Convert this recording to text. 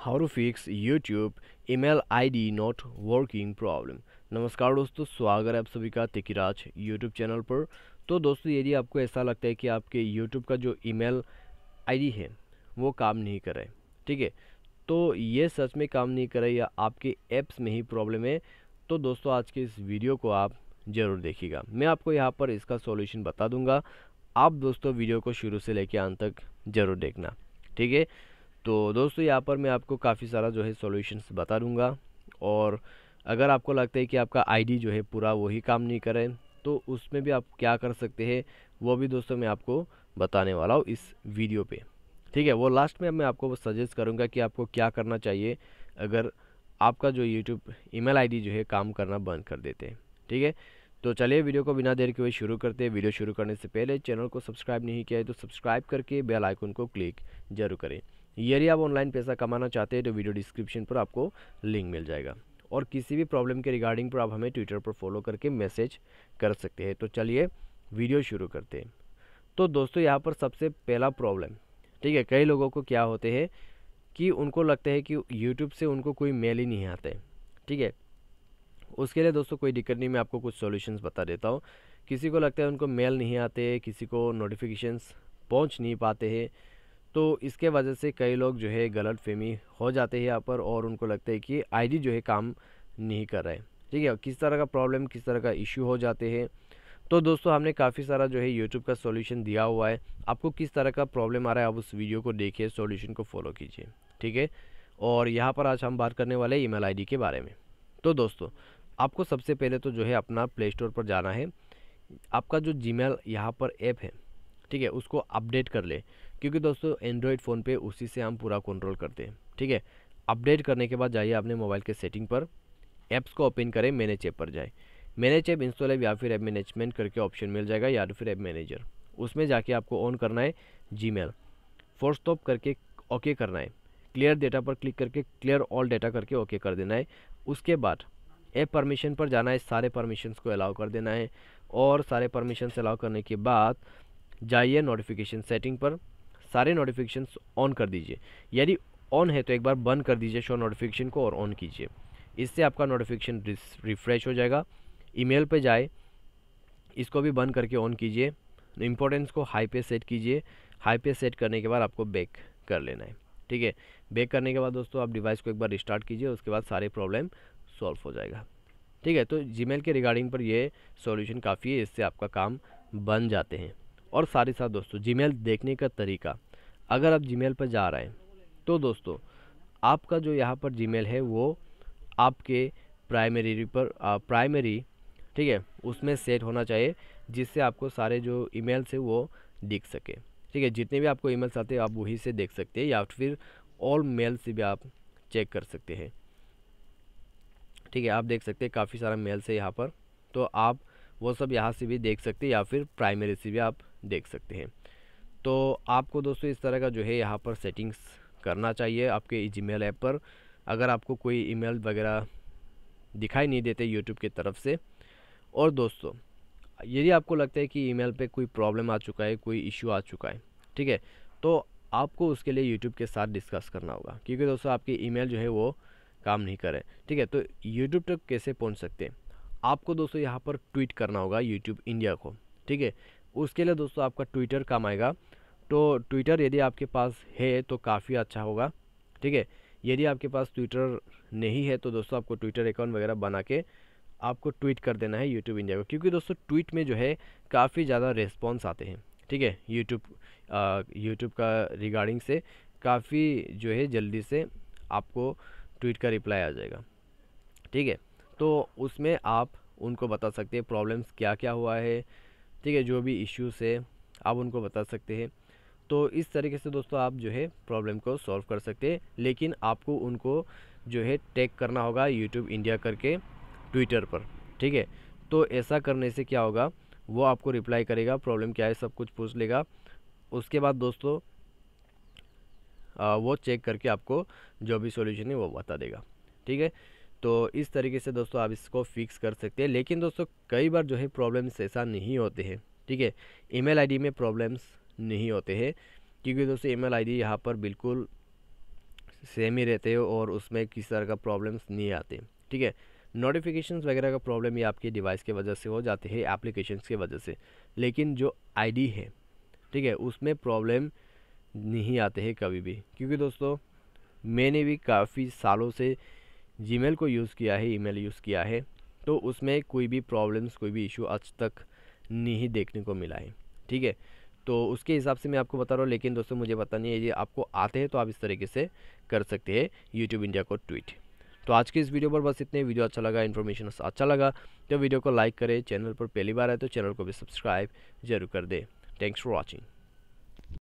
How to fix YouTube email ID not working problem. नमस्कार दोस्तों, स्वागत है आप सभी का तिकिराज यूट्यूब चैनल पर। तो दोस्तों, यदि आपको ऐसा लगता है कि आपके यूट्यूब का जो ईमेल आईडी है वो काम नहीं कर रहा है, ठीक है, तो ये सच में काम नहीं कर रहा है या आपके ऐप्स में ही प्रॉब्लम है, तो दोस्तों आज के इस वीडियो को आप ज़रूर देखिएगा। मैं आपको यहाँ पर इसका सॉल्यूशन बता दूंगा। आप दोस्तों वीडियो को शुरू से लेकर अंत तक ज़रूर देखना, ठीक है। तो दोस्तों यहाँ पर मैं आपको काफ़ी सारा जो है सॉल्यूशंस बता दूंगा, और अगर आपको लगता है कि आपका आईडी जो है पूरा वही काम नहीं करे तो उसमें भी आप क्या कर सकते हैं वो भी दोस्तों मैं आपको बताने वाला हूँ इस वीडियो पे, ठीक है। वो लास्ट में मैं आपको सजेस्ट करूँगा कि आपको क्या करना चाहिए अगर आपका जो यूट्यूब ईमेल आईडी जो है काम करना बंद कर देते हैं, ठीक है। तो चलिए वीडियो को बिना देर के हुए शुरू करते हैं। वीडियो शुरू करने से पहले चैनल को सब्सक्राइब नहीं किया है तो सब्सक्राइब करके बेल आइकन को क्लिक जरूर करें। यदि आप ऑनलाइन पैसा कमाना चाहते हैं तो वीडियो डिस्क्रिप्शन पर आपको लिंक मिल जाएगा, और किसी भी प्रॉब्लम के रिगार्डिंग पर आप हमें ट्विटर पर फॉलो करके मैसेज कर सकते हैं। तो चलिए वीडियो शुरू करते हैं। तो दोस्तों यहाँ पर सबसे पहला प्रॉब्लम, ठीक है, कई लोगों को क्या होते हैं कि उनको लगता है कि यूट्यूब से उनको कोई मेल ही नहीं आता है, ठीक है। उसके लिए दोस्तों कोई दिक्कत नहीं, मैं आपको कुछ सॉल्यूशंस बता देता हूँ। किसी को लगता है उनको मेल नहीं आते, किसी को नोटिफिकेशंस पहुँच नहीं पाते हैं, तो इसके वजह से कई लोग जो है गलत फहमी हो जाते हैं यहाँ पर, और उनको लगता है कि आईडी जो है काम नहीं कर रहा है, ठीक है। किस तरह का प्रॉब्लम, किस तरह का इश्यू हो जाते हैं, तो दोस्तों हमने काफ़ी सारा जो है यूट्यूब का सॉल्यूशन दिया हुआ है। आपको किस तरह का प्रॉब्लम आ रहा है आप उस वीडियो को देखिए, सॉल्यूशन को फॉलो कीजिए, ठीक है। और यहाँ पर आज हम बात करने वाले हैं ईमेल आईडी के बारे में। तो दोस्तों आपको सबसे पहले तो जो है अपना प्ले स्टोर पर जाना है। आपका जो जीमेल यहाँ पर ऐप है, ठीक है, उसको अपडेट कर ले, क्योंकि दोस्तों एंड्रॉयड फ़ोन पे उसी से हम पूरा कंट्रोल करते हैं, ठीक है। अपडेट करने के बाद जाइए अपने मोबाइल के सेटिंग पर, ऐप्स को ओपन करें, मैनेज ऐप पर जाए। मैनेज ऐप इंस्टॉल ऐप या फिर ऐप मैनेजमेंट करके ऑप्शन मिल जाएगा, या फिर ऐप मैनेजर, उसमें जाके आपको ऑन करना है जीमेल, फोर्स स्टॉप करके ओके करना है। क्लियर डेटा पर क्लिक करके क्लियर ऑल डेटा करके ओके कर देना है। उसके बाद ऐप परमिशन पर जाना है, सारे परमिशंस को अलाउ कर देना है, और सारे परमिशंस अलाउ करने के बाद जाइए नोटिफिकेशन सेटिंग पर, सारे नोटिफिकेशंस ऑन कर दीजिए। यदि ऑन है तो एक बार बंद कर दीजिए शो नोटिफिकेशन को और ऑन कीजिए। इससे आपका नोटिफिकेशन रिफ्रेश हो जाएगा। ईमेल पे जाए, इसको भी बंद करके ऑन कीजिए। इंपॉर्टेंस को हाई पे सेट कीजिए। हाई पे सेट करने के बाद आपको बैक कर लेना है, ठीक है। बैक करने के बाद दोस्तों आप डिवाइस को एक बार रिस्टार्ट कीजिए, उसके बाद सारे प्रॉब्लम सॉल्व हो जाएगा, ठीक है। तो जीमेल के रिगार्डिंग पर ये सॉल्यूशन काफ़ी है, इससे आपका काम बन जाते हैं। और साथ ही साथ दोस्तों जीमेल देखने का तरीका, अगर आप जीमेल पर जा रहे हैं तो दोस्तों आपका जो यहाँ पर जीमेल है वो आपके प्राइमरी, ठीक है, उसमें सेट होना चाहिए, जिससे आपको सारे जो ईमेल्स है वो दिख सके, ठीक है। जितने भी आपको ईमेल्स आते हैं आप वही से देख सकते हैं, या फिर ऑल मेल से भी आप चेक कर सकते हैं, ठीक है। आप देख सकते हैं काफ़ी सारा मेल्स है यहाँ पर, तो आप वो सब यहाँ से भी देख सकते हैं, या फिर प्राइमरी से भी आप देख सकते हैं। तो आपको दोस्तों इस तरह का जो है यहाँ पर सेटिंग्स करना चाहिए आपके जीमेल ऐप पर, अगर आपको कोई ईमेल वगैरह दिखाई नहीं देते यूट्यूब की तरफ से। और दोस्तों यदि आपको लगता है कि ईमेल पे कोई प्रॉब्लम आ चुका है, कोई इश्यू आ चुका है, ठीक है, तो आपको उसके लिए यूट्यूब के साथ डिस्कस करना होगा, क्योंकि दोस्तों आपकी ईमेल जो है वो काम नहीं करे, ठीक है। तो यूट्यूब तक कैसे पहुंच सकते हैं, आपको दोस्तों यहाँ पर ट्वीट करना होगा यूट्यूब इंडिया को, ठीक है। उसके लिए दोस्तों आपका ट्विटर काम आएगा। तो ट्विटर यदि आपके पास है तो काफ़ी अच्छा होगा, ठीक है। यदि आपके पास ट्विटर नहीं है तो दोस्तों आपको ट्विटर अकाउंट वगैरह बना के आपको ट्वीट कर देना है यूट्यूब इंडिया को, क्योंकि दोस्तों ट्वीट में जो है काफ़ी ज़्यादा रिस्पॉन्स आते हैं, ठीक है। यूट्यूब का रिगार्डिंग से काफ़ी जो है जल्दी से आपको ट्वीट का रिप्लाई आ जाएगा, ठीक है। तो उसमें आप उनको बता सकते हैं प्रॉब्लम्स क्या क्या हुआ है, ठीक है, जो भी इश्यूज है आप उनको बता सकते हैं। तो इस तरीके से दोस्तों आप जो है प्रॉब्लम को सॉल्व कर सकते हैं, लेकिन आपको उनको जो है टैग करना होगा यूट्यूब इंडिया करके ट्विटर पर, ठीक है। तो ऐसा करने से क्या होगा, वो आपको रिप्लाई करेगा, प्रॉब्लम क्या है सब कुछ पूछ लेगा। उसके बाद दोस्तों वो चेक करके आपको जो भी सॉल्यूशन है वो बता देगा, ठीक है। तो इस तरीके से दोस्तों आप इसको फिक्स कर सकते हैं। लेकिन दोस्तों कई बार जो है प्रॉब्लम्स ऐसा नहीं होते हैं, ठीक है। ईमेल आईडी में प्रॉब्लम्स नहीं होते हैं, क्योंकि दोस्तों ईमेल आईडी यहाँ पर बिल्कुल सेम ही रहते हो और उसमें किसी तरह का प्रॉब्लम्स नहीं आते। ठीक है, नोटिफिकेशंस वगैरह का प्रॉब्लम ये आपके डिवाइस के वजह से हो जाते हैं, एप्लीकेशंस की वजह से, लेकिन जो आईडी है, ठीक है, उसमें प्रॉब्लम नहीं आते हैं कभी भी। क्योंकि दोस्तों मैंने भी काफ़ी सालों से जीमेल को यूज़ किया है, ईमेल यूज़ किया है, तो उसमें कोई भी प्रॉब्लम्स, कोई भी इशू आज तक नहीं देखने को मिला है। ठीक है, तो उसके हिसाब से मैं आपको बता रहा हूँ। लेकिन दोस्तों मुझे पता नहीं है, ये आपको आते हैं तो आप इस तरीके से कर सकते हैं यूट्यूब इंडिया को ट्वीट। तो आज की इस वीडियो पर बस इतने। वीडियो अच्छा लगा, इन्फॉर्मेशन अच्छा लगा तो वीडियो को लाइक करें, चैनल पर पहली बार है तो चैनल को भी सब्सक्राइब जरूर कर दे। Thanks for watching.